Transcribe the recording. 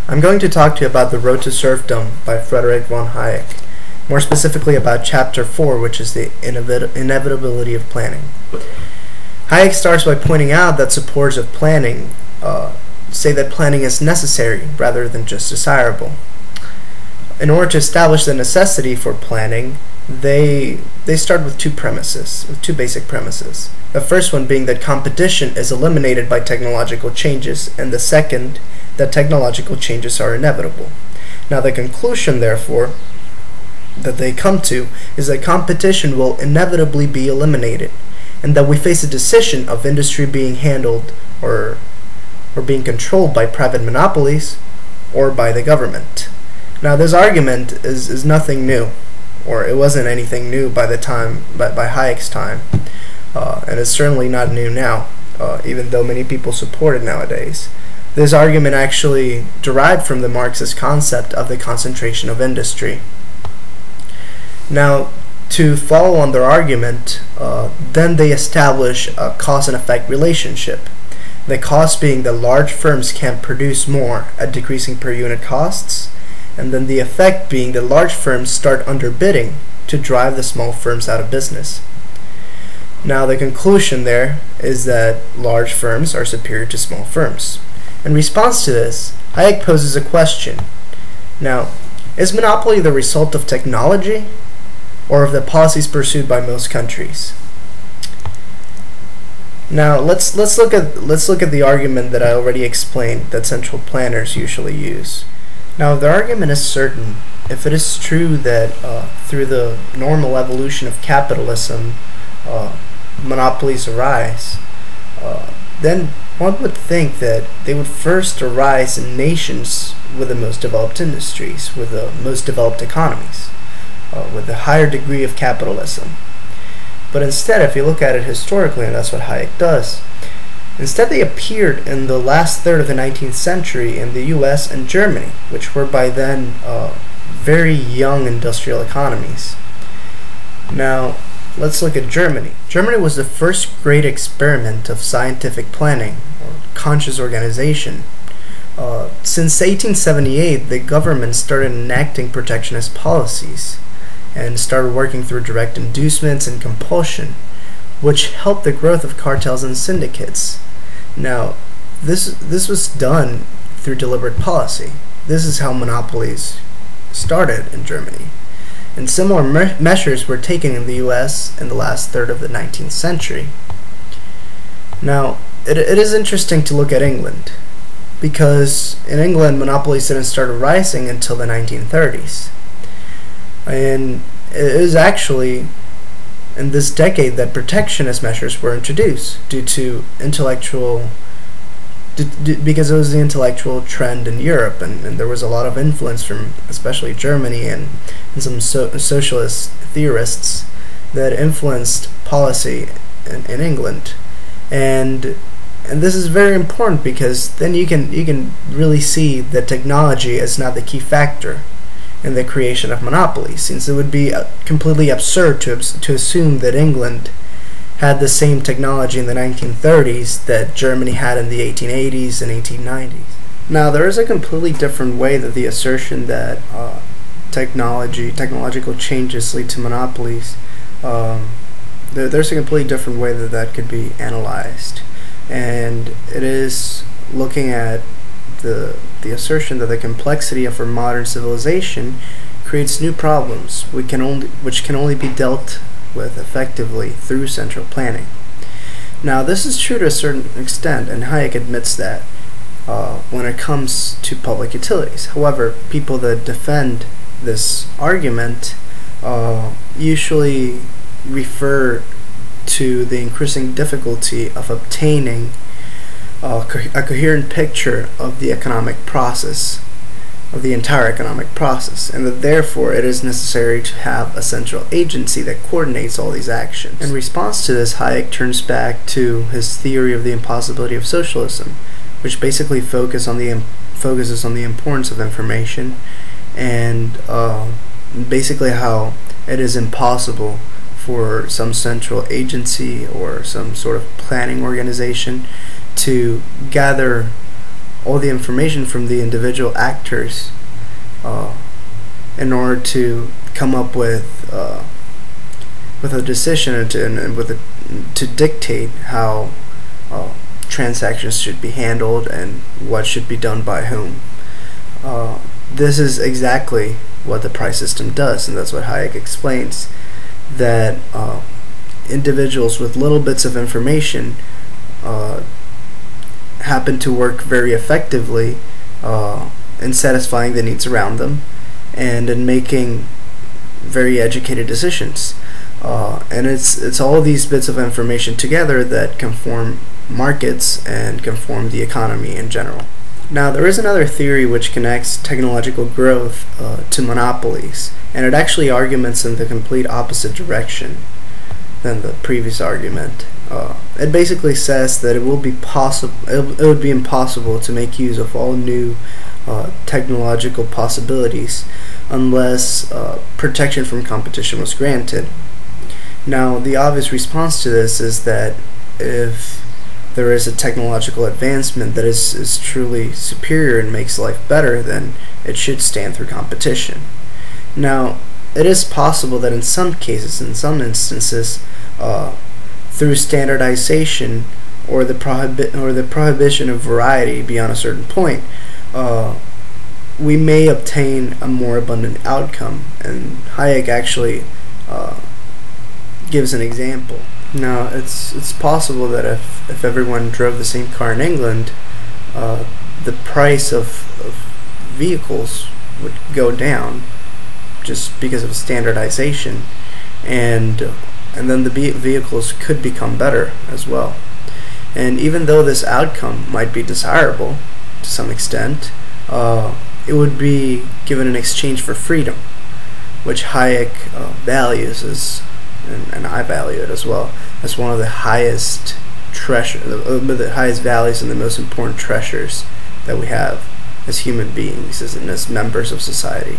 I'm going to talk to you about The Road to Serfdom by Friedrich von Hayek, more specifically about Chapter 4, which is the inevitability of planning. Hayek starts by pointing out that supporters of planning say that planning is necessary rather than just desirable. In order to establish the necessity for planning, they start with two basic premises. The first one being that competition is eliminated by technological changes, and the second, that technological changes are inevitable. Now the conclusion, therefore, that they come to is that competition will inevitably be eliminated, and that we face a decision of industry being handled or being controlled by private monopolies or by the government. Now this argument is nothing new, or it wasn't anything new by Hayek's time, and it's certainly not new now, even though many people support it nowadays. This argument actually derived from the Marxist concept of the concentration of industry. Now, to follow on their argument, then they establish a cause and effect relationship. The cause being that large firms can produce more at decreasing per unit costs, and then the effect being that large firms start underbidding to drive the small firms out of business. Now the conclusion there is that large firms are superior to small firms. In response to this, Hayek poses a question. Now, is monopoly the result of technology or of the policies pursued by most countries? Now let's look at the argument that I already explained that central planners usually use. Now, if the argument is certain, if it is true that through the normal evolution of capitalism, monopolies arise, then one would think that they would first arise in nations with the most developed industries, with the most developed economies, with a higher degree of capitalism. But instead, if you look at it historically, and that's what Hayek does, instead they appeared in the last third of the 19th century in the US and Germany, which were by then very young industrial economies. Now, let's look at Germany. Germany was the first great experiment of scientific planning, or conscious organization. Since 1878, the government started enacting protectionist policies and started working through direct inducements and compulsion, which helped the growth of cartels and syndicates. Now, this was done through deliberate policy. This is how monopolies started in Germany. And similar measures were taken in the US in the last third of the 19th century. Now, it is interesting to look at England, because in England, monopolies didn't start rising until the 1930s. And it is actually in this decade that protectionist measures were introduced because it was the intellectual trend in Europe, and there was a lot of influence from especially Germany and some socialist theorists that influenced policy in England. And this is very important, because then you can really see that technology is not the key factor in the creation of monopolies, since it would be completely absurd to assume that England had the same technology in the 1930s that Germany had in the 1880s and 1890s. Now, there is a completely different way that the assertion that technological changes lead to monopolies, there's a completely different way that could be analyzed, and it is looking at the assertion that the complexity of our modern civilization creates new problems which can only be dealt with effectively through central planning. Now, this is true to a certain extent, and Hayek admits that when it comes to public utilities. However, people that defend this argument usually refer to the increasing difficulty of obtaining a coherent picture of the economic process, of the entire economic process, and that therefore it is necessary to have a central agency that coordinates all these actions. In response to this, Hayek turns back to his theory of the impossibility of socialism, which basically focuses on the importance of information, and basically how it is impossible for some central agency or some sort of planning organization to gather all the information from the individual actors in order to come up with a decision and to dictate how transactions should be handled and what should be done by whom. This is exactly what the price system does, and that's what Hayek explains, that individuals with little bits of information happen to work very effectively in satisfying the needs around them and in making very educated decisions. And it's all these bits of information together that can form markets and can form the economy in general. Now, there is another theory which connects technological growth to monopolies, and it actually arguments in the complete opposite direction than the previous argument. It basically says that it would be impossible to make use of all new technological possibilities unless protection from competition was granted. Now, the obvious response to this is that if there is a technological advancement that is truly superior and makes life better, then it should stand through competition. Now, it is possible that in some cases, in some instances, through standardization or the prohibition of variety beyond a certain point, we may obtain a more abundant outcome. And Hayek actually gives an example. Now, it's possible that if everyone drove the same car in England, the price of vehicles would go down just because of standardization, and then the vehicles could become better as well. And even though this outcome might be desirable to some extent, it would be given in exchange for freedom, which Hayek values and I value it as well, as one of the highest the highest values and the most important treasures that we have as human beings, as members of society.